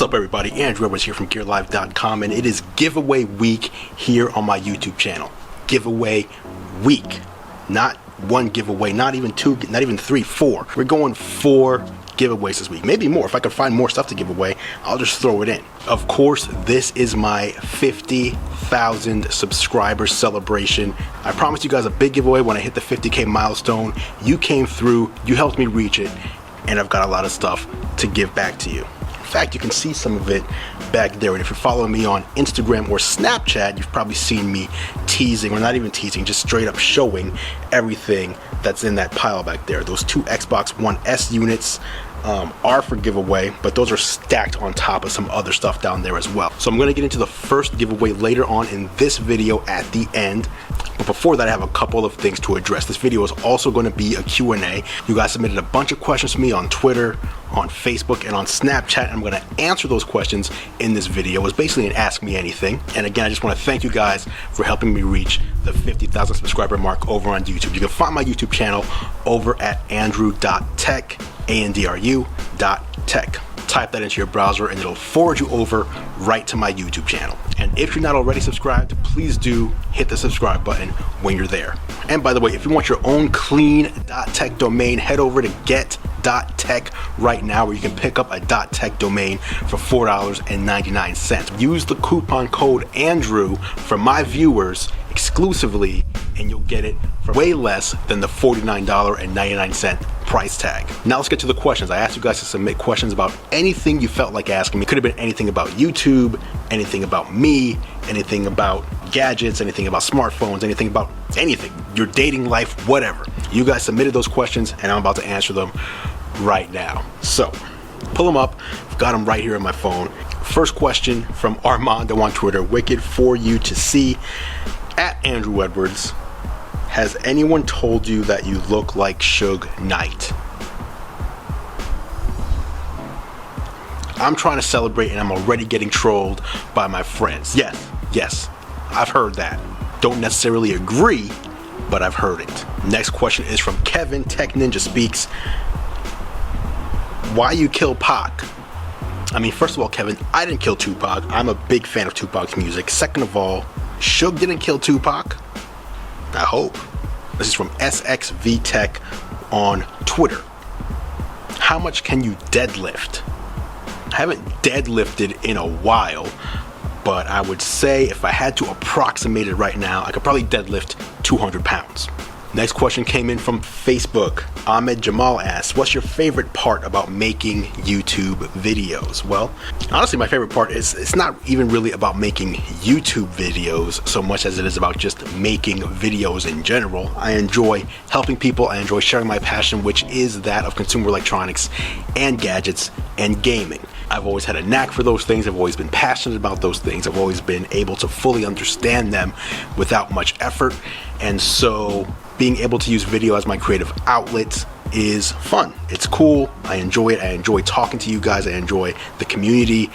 What's up, everybody? Andru here from GearLive.com, and it is giveaway week here on my YouTube channel. Giveaway week. Not one giveaway, not even two, not even three, four. We're going 4 giveaways this week. Maybe more. If I can find more stuff to give away, I'll just throw it in. Of course, this is my 50,000 subscriber celebration. I promised you guys a big giveaway when I hit the 50K milestone. You came through, you helped me reach it, and I've got a lot of stuff to give back to you. In fact, you can see some of it back there, and if you're following me on Instagram or Snapchat, you've probably seen me teasing, or not even teasing, just straight up showing everything that's in that pile back there. Those 2 Xbox One S units are for giveaway, but those are stacked on top of some other stuff down there as well. So I'm going to get into the first giveaway later on in this video at the end. But before that, I have a couple of things to address. This video is also going to be a Q&A. You guys submitted a bunch of questions to me on Twitter, on Facebook, and on Snapchat, and I'm going to answer those questions in this video. It's basically an Ask Me Anything. And again, I just want to thank you guys for helping me reach the 50,000 subscriber mark over on YouTube. You can find my YouTube channel over at andru.tech, andru.tech. Type that into your browser and it'll forward you over right to my YouTube channel. And if you're not already subscribed, please do hit the subscribe button when you're there. And by the way, if you want your own clean .tech domain, head over to get.tech right now, where you can pick up a .tech domain for $4.99. Use the coupon code Andru for my viewers exclusively, and you'll get it for way less than the $49.99 price tag. Now let's get to the questions. I asked you guys to submit questions about anything you felt like asking me. It could have been anything about YouTube, anything about me, anything about gadgets, anything about smartphones, anything about anything, your dating life, whatever. You guys submitted those questions and I'm about to answer them right now. So pull them up. I've got them right here on my phone. First question from Armando on Twitter. Wicked for you to see. At Andru Edwards, has anyone told you that you look like Suge Knight? I'm trying to celebrate and I'm already getting trolled by my friends. Yes, I've heard that. Don't necessarily agree, but I've heard it. Next question is from Kevin, Tech Ninja Speaks. Why you kill Pac? I mean, first of all, Kevin, I didn't kill Tupac. I'm a big fan of Tupac's music. Second of all, Suge didn't kill Tupac. I hope. This is from SXV Tech on Twitter. How much can you deadlift? I haven't deadlifted in a while, but I would say if I had to approximate it right now, I could probably deadlift 200 pounds. Next question came in from Facebook. Ahmed Jamal asks, what's your favorite part about making YouTube videos? Well, honestly, my favorite part is it's not even really about making YouTube videos so much as it is about just making videos in general. I enjoy helping people. I enjoy sharing my passion, which is that of consumer electronics and gadgets and gaming. I've always had a knack for those things. I've always been passionate about those things. I've always been able to fully understand them without much effort. And so being able to use video as my creative outlet is fun. It's cool. I enjoy it. I enjoy talking to you guys. I enjoy the community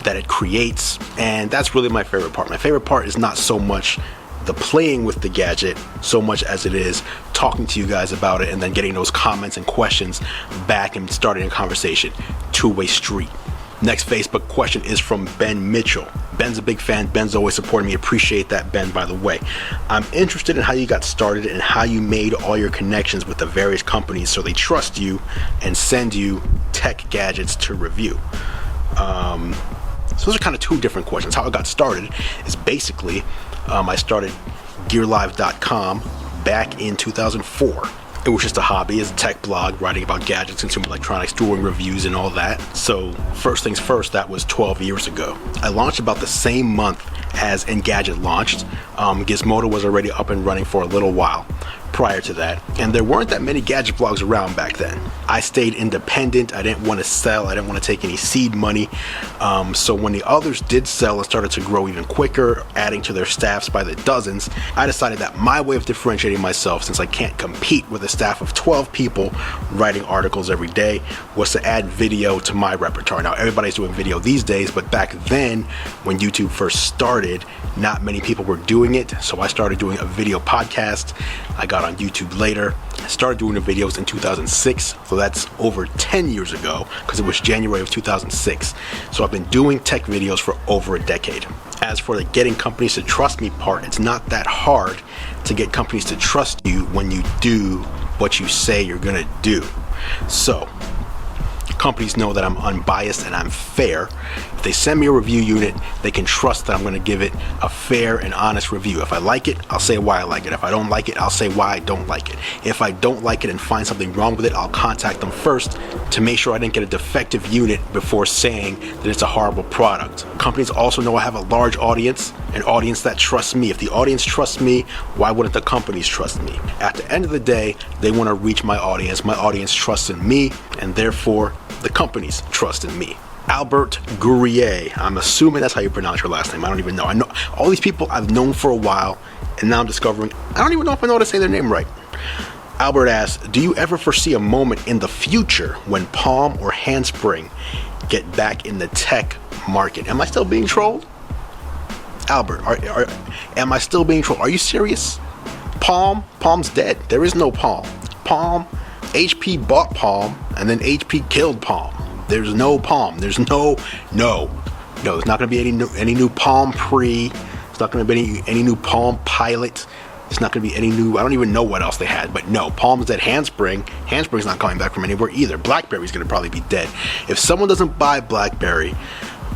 that it creates. And that's really my favorite part. My favorite part is not so much the playing with the gadget so much as it is talking to you guys about it and then getting those comments and questions back and starting a conversation. Two-way street. Next Facebook question is from Ben Mitchell. Ben's a big fan. Ben's always supporting me. Appreciate that, Ben, by the way. I'm interested in how you got started and how you made all your connections with the various companies so they trust you and send you tech gadgets to review. So those are kind of 2 different questions. How I got started is basically I started GearLive.com back in 2004. It was just a hobby as a tech blog, writing about gadgets, consumer electronics, doing reviews and all that. So first things first, that was 12 years ago. I launched about the same month as Engadget launched. Gizmodo was already up and running for a little while prior to that, and there weren't that many gadget blogs around back then. I stayed independent. I didn't want to sell. I didn't want to take any seed money. So when the others did sell and started to grow even quicker, adding to their staffs by the dozens, I decided that my way of differentiating myself, since I can't compete with a staff of 12 people writing articles every day, was to add video to my repertoire. Now everybody's doing video these days, but back then when YouTube first started, not many people were doing it. So I started doing a video podcast. I got got on YouTube later. I started doing the videos in 2006, so that's over 10 years ago, because it was January of 2006. So I've been doing tech videos for over a decade. As for the getting companies to trust me part, it's not that hard to get companies to trust you when you do what you say you're gonna do. So companies know that I'm unbiased and I'm fair. If they send me a review unit, they can trust that I'm going to give it a fair and honest review. If I like it, I'll say why I like it. If I don't like it, I'll say why I don't like it. If I don't like it and find something wrong with it, I'll contact them first to make sure I didn't get a defective unit before saying that it's a horrible product. Companies also know I have a large audience, an audience that trusts me. If the audience trusts me, why wouldn't the companies trust me? At the end of the day, they want to reach my audience. My audience trusts in me, and therefore the companies trust in me. Albert Gourier, I'm assuming that's how you pronounce your last name. I don't even know. I know all these people I've known for a while, and now I'm discovering I don't even know if I know how to say their name right. Albert asks, do you ever foresee a moment in the future when Palm or Handspring get back in the tech market? Am I still being trolled? Albert, am I still being trolled? Are you serious? Palm's dead. There is no Palm. HP bought Palm, and then HP killed Palm. There's no Palm. There's no. There's not going to be any new Palm Pre. It's not going to be any new Palm Pilot. It's not going to be any new. I don't even know what else they had, but no. Palm's dead. Handspring's not coming back from anywhere either. BlackBerry's going to probably be dead. If someone doesn't buy BlackBerry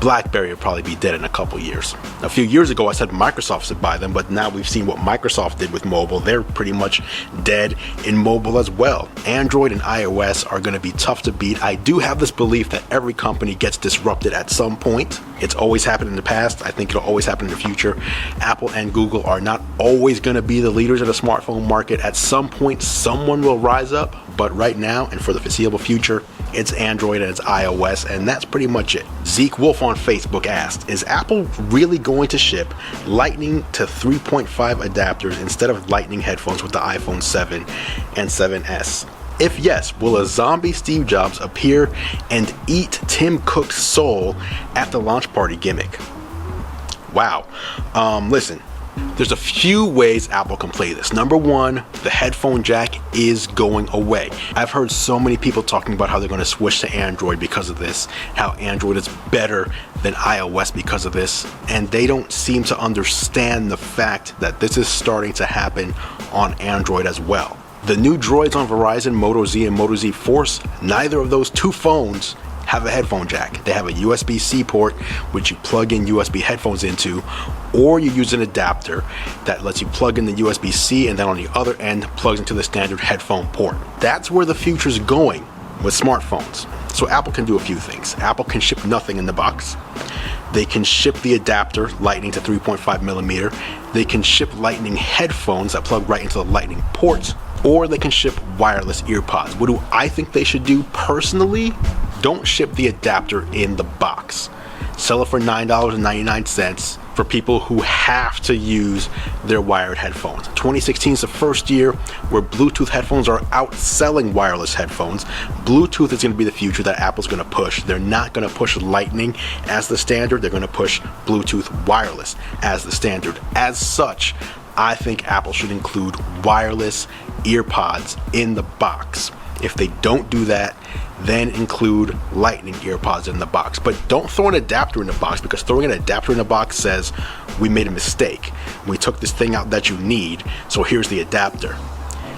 will probably be dead in a couple years. A few years ago I said Microsoft should buy them, but now we've seen what Microsoft did with mobile. They're pretty much dead in mobile as well. Android and iOS are going to be tough to beat. I do have this belief that every company gets disrupted at some point. It's always happened in the past. I think it'll always happen in the future. Apple and Google are not always going to be the leaders of the smartphone market. At some point someone will rise up, but right now and for the foreseeable future, it's Android and it's iOS, and that's pretty much it. Zeke Wolf on Facebook asked, is Apple really going to ship Lightning to 3.5 adapters instead of Lightning headphones with the iPhone 7 and 7S? If yes, will a zombie Steve Jobs appear and eat Tim Cook's soul at the launch party gimmick? Wow. Listen. There's a few ways Apple can play this. Number one, the headphone jack is going away. I've heard so many people talking about how they're going to switch to Android because of this, how Android is better than iOS because of this, and they don't seem to understand the fact that this is starting to happen on Android as well. The new Droids on Verizon, Moto Z and Moto Z Force, neither of those two phones have a headphone jack. They have a USB-C port which you plug in USB headphones into, or you use an adapter that lets you plug in the USB-C and then on the other end plugs into the standard headphone port. That's where the future's going with smartphones. So Apple can do a few things. Apple can ship nothing in the box. They can ship the adapter Lightning to 3.5 millimeter. They can ship Lightning headphones that plug right into the Lightning ports, or they can ship wireless earpods. What do I think they should do personally? Don't ship the adapter in the box. Sell it for $9.99 for people who have to use their wired headphones. 2016 is the first year where Bluetooth headphones are outselling wireless headphones. Bluetooth is going to be the future that Apple's going to push. They're not going to push Lightning as the standard. They're going to push Bluetooth wireless as the standard. As such, I think Apple should include wireless earpods in the box. If they don't do that, then include Lightning earpods in the box. But don't throw an adapter in the box, because throwing an adapter in the box says we made a mistake. We took this thing out that you need, so here's the adapter.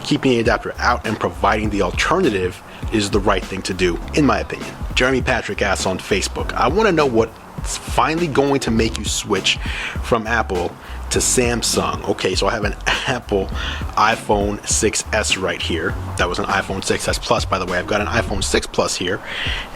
Keeping the adapter out and providing the alternative is the right thing to do, in my opinion. Jeremy Patrick asks on Facebook, I want to know what's finally going to make you switch from Apple to Samsung. Okay, so I have an Apple iPhone 6s right here. That was an iPhone 6s Plus, by the way. I've got an iPhone 6 Plus here,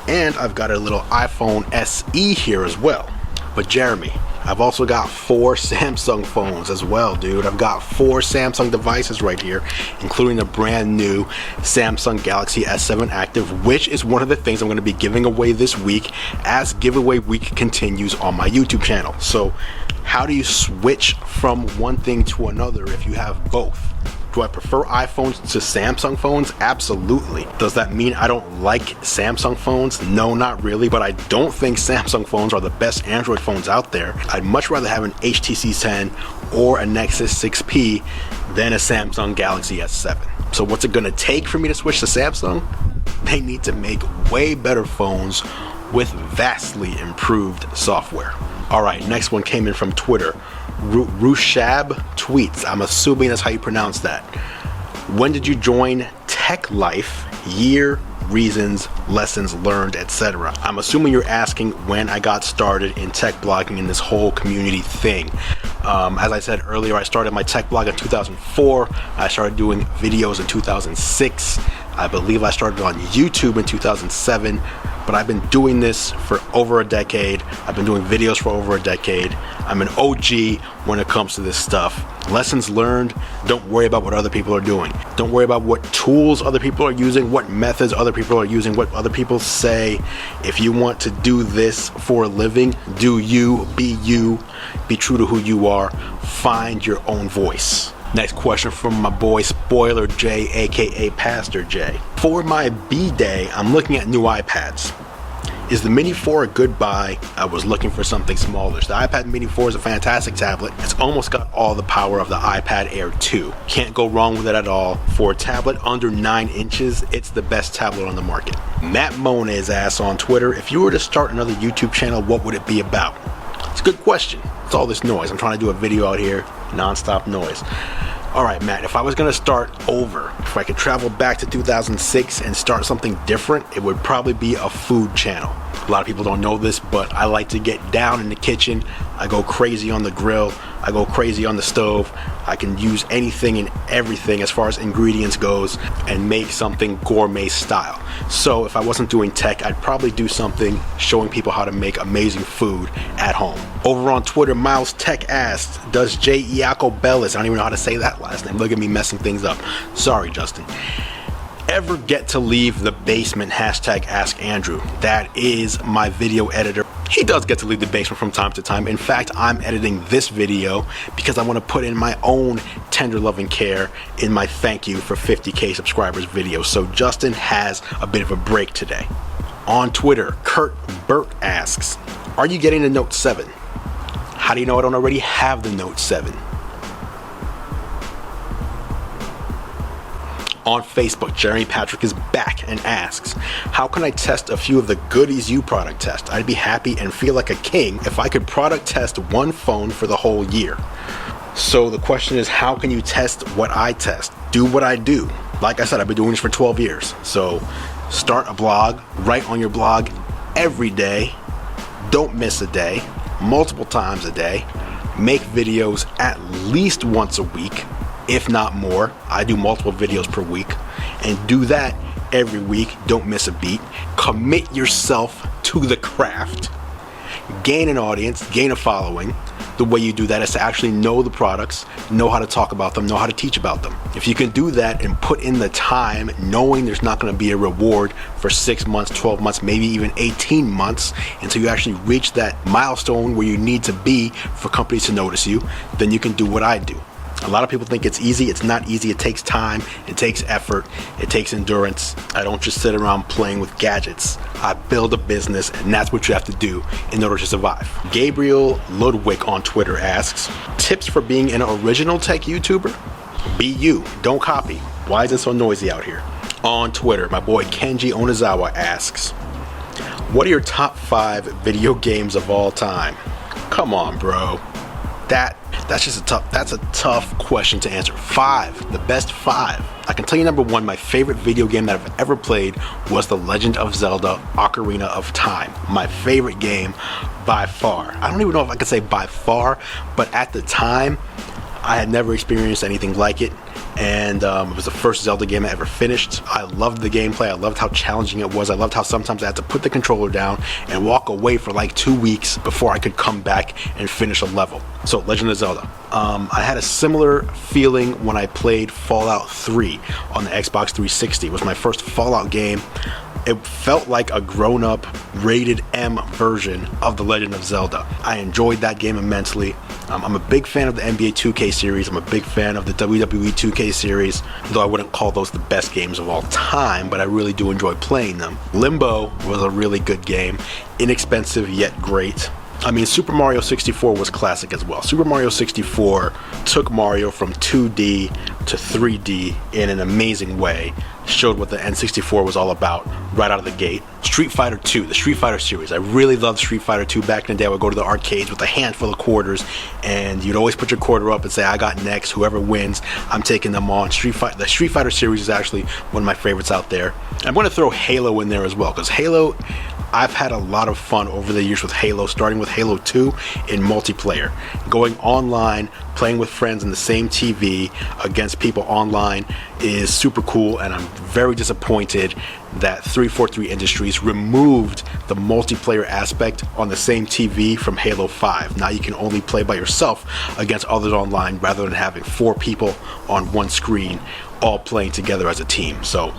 and I've got a little iPhone SE here as well. But Jeremy, I've also got 4 Samsung phones as well, dude. I've got 4 Samsung devices right here, including a brand new Samsung Galaxy S7 Active, which is one of the things I'm going to be giving away this week as giveaway week continues on my YouTube channel. So how do you switch from one thing to another if you have both? Do I prefer iPhones to Samsung phones? Absolutely. Does that mean I don't like Samsung phones? No, not really, but I don't think Samsung phones are the best Android phones out there. I'd much rather have an HTC 10 or a Nexus 6P than a Samsung Galaxy S7. So what's it gonna take for me to switch to Samsung? They need to make way better phones with vastly improved software. All right, next one came in from Twitter. Rushab tweets, I'm assuming that's how you pronounce that. When did you join Tech Life? Year, reasons, lessons learned, etc. I'm assuming you're asking when I got started in tech blogging and this whole community thing. As I said earlier, I started my tech blog in 2004. I started doing videos in 2006. I believe I started on YouTube in 2007. But I've been doing this for over a decade. I've been doing videos for over a decade. I'm an OG when it comes to this stuff. Lessons learned, don't worry about what other people are doing. Don't worry about what tools other people are using, what methods other people are using, what other people say. If you want to do this for a living, do you, be true to who you are, find your own voice. Next question from my boy Spoiler J, aka Pastor J. For my B-Day, I'm looking at new iPads. Is the Mini 4 a good buy? I was looking for something smaller. The iPad Mini 4 is a fantastic tablet. It's almost got all the power of the iPad Air 2. Can't go wrong with it at all. For a tablet under 9 inches, it's the best tablet on the market. Matt Mona's asked on Twitter, if you were to start another YouTube channel, what would it be about? It's a good question. It's all this noise. I'm trying to do a video out here, non-stop noise. All right, Matt, if I was gonna start over, if I could travel back to 2006 and start something different, it would probably be a food channel. A lot of people don't know this, but I like to get down in the kitchen. I go crazy on the grill. I go crazy on the stove. I can use anything and everything as far as ingredients goes and make something gourmet style. So if I wasn't doing tech, I'd probably do something showing people how to make amazing food at home. Over on Twitter, Miles Tech asked, does J. Iacobellis, I don't even know how to say that last name. Look at me messing things up. Sorry, Justin. Ever get to leave the basement? Hashtag Ask Andrew. That is my video editor. He does get to leave the basement from time to time. In fact, I'm editing this video because I want to put in my own tender loving care in my thank you for 50K subscribers video. So Justin has a bit of a break today. On Twitter, Kurt Burt asks, are you getting the Note 7? How do you know I don't already have the Note 7? On Facebook, Jeremy Patrick is back and asks, how can I test a few of the goodies you product test? I'd be happy and feel like a king if I could product test one phone for the whole year. So the question is, how can you test what I test? Do what I do. Like I said, I've been doing this for 12 years. So start a blog, write on your blog every day, don't miss a day, multiple times a day, make videos at least once a week, if not more. I do multiple videos per week, and do that every week. Don't miss a beat. Commit yourself to the craft. Gain an audience, gain a following. The way you do that is to actually know the products, know how to talk about them, know how to teach about them. If you can do that and put in the time, knowing there's not going to be a reward for 6 months, 12 months, maybe even 18 months until you actually reach that milestone where you need to be for companies to notice you, then you can do what I do. A lot of people think it's easy. It's not easy. It takes time. It takes effort. It takes endurance. I don't just sit around playing with gadgets. I build a business, and that's what you have to do in order to survive. Gabriel Ludwig on Twitter asks, tips for being an original tech YouTuber? Be you. Don't copy. Why is it so noisy out here? On Twitter, my boy Kenji Onizawa asks, what are your top 5 video games of all time? Come on, bro. That's a tough question to answer. 5, the best 5. I can tell you number 1, my favorite video game that I've ever played was The Legend of Zelda Ocarina of Time. My favorite game by far. I don't even know if I could say by far, but at the time, I had never experienced anything like it. And it was the first Zelda game I ever finished. I loved the gameplay. I loved how challenging it was. I loved how sometimes I had to put the controller down and walk away for like 2 weeks before I could come back and finish a level. So Legend of Zelda. I had a similar feeling when I played Fallout 3 on the Xbox 360. It was my first Fallout game. It felt like a grown-up rated M version of The Legend of Zelda. I enjoyed that game immensely. I'm a big fan of the NBA 2K series. I'm a big fan of the WWE 2K series, though I wouldn't call those the best games of all time, but I really do enjoy playing them. Limbo was a really good game, inexpensive yet great. I mean, Super Mario 64 was classic as well. Super Mario 64 took Mario from 2D to 3D in an amazing way. Showed what the N64 was all about right out of the gate. Street Fighter 2, the Street Fighter series. I really loved Street Fighter 2 back in the day. I would go to the arcades with a handful of quarters, and you'd always put your quarter up and say, I got next. Whoever wins, I'm taking them on. The Street Fighter series is actually one of my favorites out there. I'm going to throw Halo in there as well, because Halo, I've had a lot of fun over the years with Halo, starting with Halo 2 in multiplayer. Going online, playing with friends in the same TV against people online is super cool, and I'm very disappointed that 343 Industries removed the multiplayer aspect on the same TV from Halo 5. Now you can only play by yourself against others online rather than having 4 people on one screen all playing together as a team. So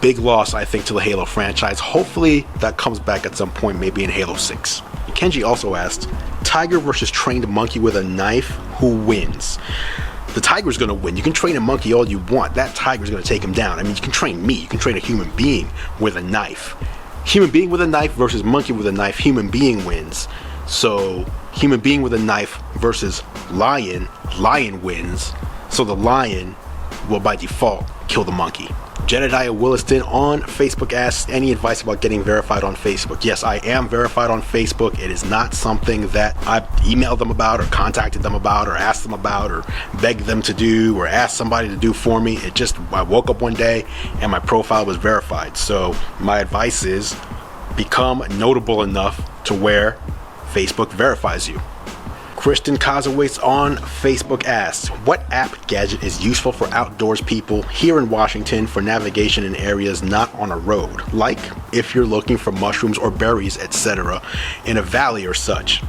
big loss, I think, to the Halo franchise. Hopefully that comes back at some point, maybe in Halo 6. Kenji also asked, Tiger versus trained monkey with a knife, who wins? The tiger's going to win. You can train a monkey all you want. That tiger's going to take him down. I mean, you can train me. You can train a human being with a knife. Human being with a knife versus monkey with a knife, human being wins. So human being with a knife versus lion, lion wins. So the lion will by default kill the monkey. Jedediah Williston on Facebook asks, any advice about getting verified on Facebook? Yes, I am verified on Facebook. It is not something that I emailed them about or contacted them about or asked them about or begged them to do or asked somebody to do for me. I woke up one day and my profile was verified. So my advice is become notable enough to where Facebook verifies you. Kristen Kazowitz on Facebook asks, what app gadget is useful for outdoors people here in Washington for navigation in areas not on a road? Like if you're looking for mushrooms or berries, etc. in a valley or such.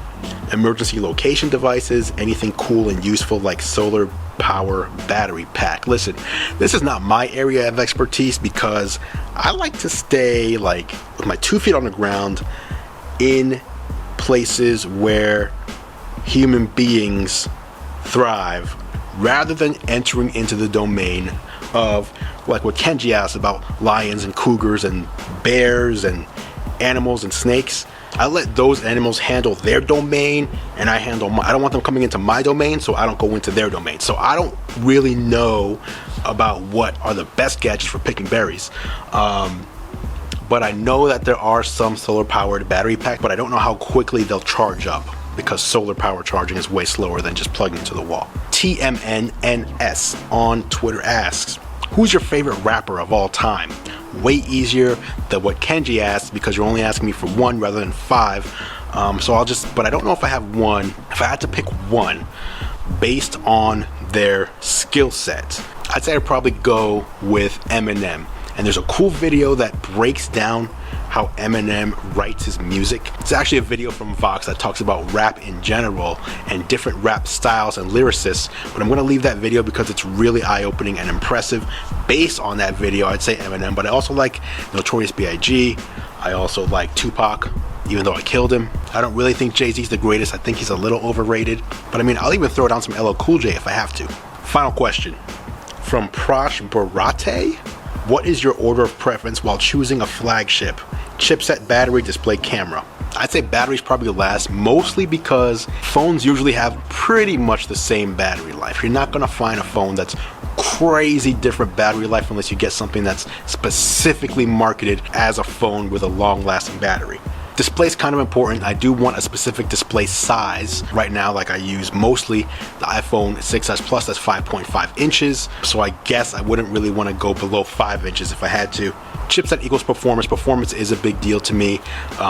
Emergency location devices, anything cool and useful like solar power battery pack. Listen, this is not my area of expertise because I like to stay like with my 2 feet on the ground in places where human beings thrive rather than entering into the domain of like what Kenji asked about lions and cougars and bears and animals and snakes. I let those animals handle their domain and I handle I don't want them coming into my domain, so I don't go into their domain. So I don't really know about what are the best gadgets for picking berries. But I know that there are some solar powered battery packs, but I don't know how quickly they'll charge up, because solar power charging is way slower than just plugging into the wall. TMNNS on Twitter asks, who's your favorite rapper of all time? Way easier than what Kenji asked because you're only asking me for one rather than 5. But I don't know if I have one. If I had to pick one based on their skill set, I'd say I'd probably go with Eminem. And there's a cool video that breaks down how Eminem writes his music. It's actually a video from Vox that talks about rap in general and different rap styles and lyricists, but I'm going to leave that video because it's really eye-opening and impressive. Based on that video, I'd say Eminem, but I also like Notorious B.I.G. I also like Tupac, even though I killed him. I don't really think Jay-Z's the greatest. I think he's a little overrated, but I mean, I'll even throw down some LL Cool J if I have to. Final question from Prash Barate. What is your order of preference while choosing a flagship? Chipset, battery, display, camera. I'd say batteries probably last, mostly because phones usually have pretty much the same battery life. You're not going to find a phone that's crazy different battery life unless you get something that's specifically marketed as a phone with a long-lasting battery. Display's kind of important. I do want a specific display size. Right now, like I use mostly the iPhone 6s Plus, that's 5.5 inches. So I guess I wouldn't really want to go below 5 inches if I had to. Chipset equals performance. Performance is a big deal to me.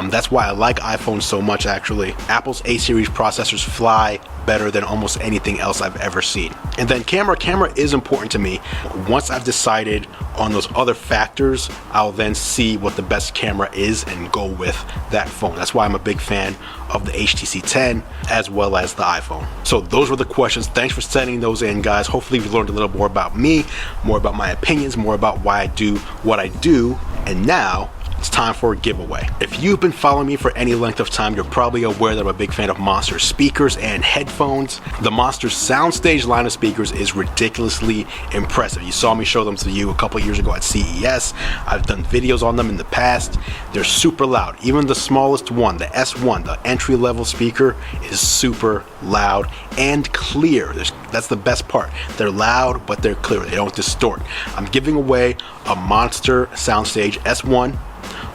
That's why I like iPhones so much, actually. Apple's A-series processors fly better than almost anything else I've ever seen. And then camera is important to me. Once I've decided on those other factors, I'll then see what the best camera is and go with that phone. That's why I'm a big fan of the HTC 10 as well as the iPhone. So those were the questions. Thanks for sending those in, guys. Hopefully you learned a little more about me, more about my opinions, more about why I do what I do. And now it's time for a giveaway. If you've been following me for any length of time, you're probably aware that I'm a big fan of Monster speakers and headphones. The Monster SoundStage line of speakers is ridiculously impressive. You saw me show them to you a couple years ago at CES. I've done videos on them in the past. They're super loud. Even the smallest one, the S1, the entry-level speaker, is super loud and clear. That's the best part. They're loud, but they're clear. They don't distort. I'm giving away a Monster SoundStage S1,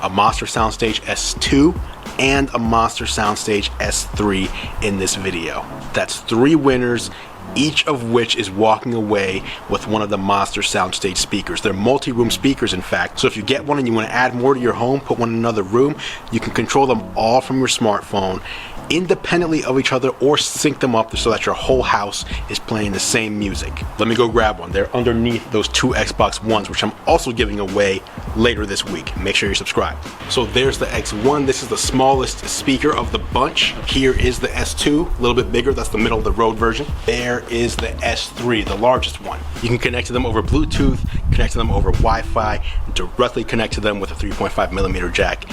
a Monster SoundStage S2, and a Monster SoundStage S3 in this video. That's 3 winners, each of which is walking away with one of the Monster SoundStage speakers. They're multi-room speakers, in fact. So if you get one and you want to add more to your home, put one in another room, you can control them all from your smartphone, independently of each other, or sync them up so that your whole house is playing the same music. Let me go grab one. They're underneath those 2 Xbox Ones, which I'm also giving away later this week. Make sure you're subscribed. So there's the X1. This is the smallest speaker of the bunch. Here is the S2, a little bit bigger. That's the middle of the road version. There is the S3, the largest one. You can connect to them over Bluetooth, connect to them over Wi-Fi, and directly connect to them with a 3.5mm jack.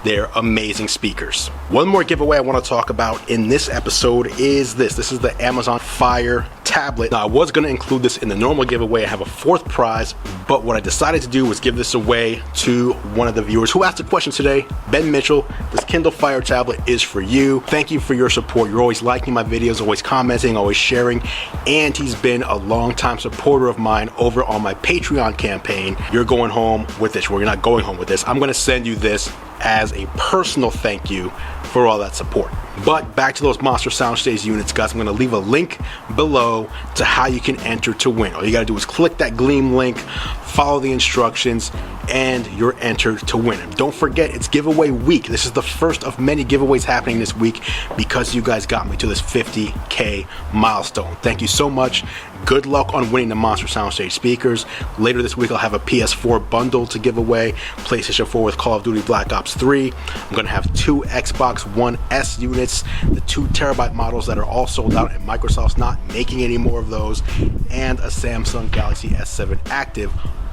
They're amazing speakers. One more giveaway I want to talk about in this episode is this. This is the Amazon Fire tablet. Now, I was going to include this in the normal giveaway. I have a 4th prize, but what I decided to do was give this away to one of the viewers who asked a question today. Ben Mitchell, this Kindle Fire tablet is for you. Thank you for your support. You're always liking my videos, always commenting, always sharing, and he's been a longtime supporter of mine over on my Patreon campaign. You're going home with this. Well, you're not going home with this. I'm going to send you this as a personal thank you for all that support. But back to those Monster SoundStage units, guys. I'm going to leave a link below to how you can enter to win. All you got to do is click that Gleam link, follow the instructions, and you're entered to win. And don't forget, it's giveaway week. This is the first of many giveaways happening this week because you guys got me to this 50K milestone. Thank you so much. Good luck on winning the Monster SoundStage speakers. Later this week, I'll have a PS4 bundle to give away, PlayStation 4 with Call of Duty Black Ops 3. I'm going to have 2 Xbox One S units, the 2TB models that are all sold out, and Microsoft's not making any more of those, and a Samsung Galaxy S7 Active.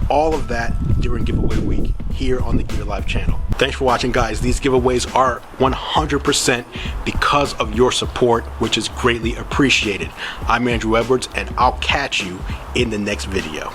All of that during giveaway week here on the Gear Live channel. Thanks for watching, guys. These giveaways are 100% because of your support, which is greatly appreciated. I'm Andrew Edwards, and I'll catch you in the next video.